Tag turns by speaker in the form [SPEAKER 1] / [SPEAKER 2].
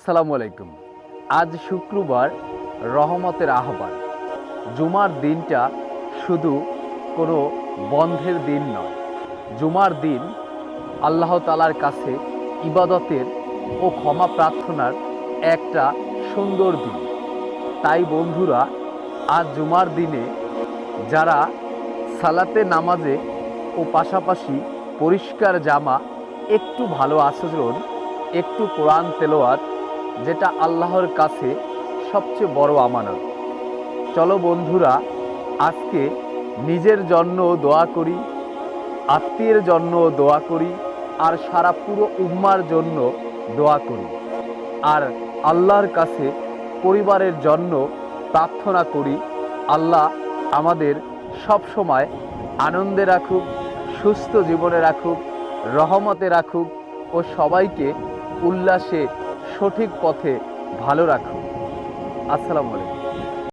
[SPEAKER 1] আসসালামু আলাইকুম। আজ শুক্রবার, রহমতের আহ্বান। জুমার দিনটা শুধু কোনো বন্ধের দিন নয়। জুমার দিন আল্লাহ তাআলার কাছে ইবাদতের ও ক্ষমা প্রার্থনার একটা সুন্দর দিন। তাই বন্ধুরা, আজ জুমার দিনে যারা সালাতে নামাজে ও পাশাপাশি পরিষ্কার জামা, একটু ভালো আচরণ, একটু কোরআন তেলাওয়াত, যেটা আল্লাহর কাছে সবচেয়ে বড় আমানত। চলো বন্ধুরা, আজকে নিজের জন্য দোয়া করি, আত্মীয়ের জন্য দোয়া করি, আর সারা পুরো উম্মার জন্য দোয়া করি। আর আল্লাহর কাছে পরিবারের জন্য প্রার্থনা করি, আল্লাহ আমাদের সব সময় আনন্দে রাখুক, সুস্থ জীবনে রাখুক, রহমতে রাখুক ও সবাইকে উল্লাসে সঠিক পথে ভালো রাখুক। আসসালামু আলাইকুম।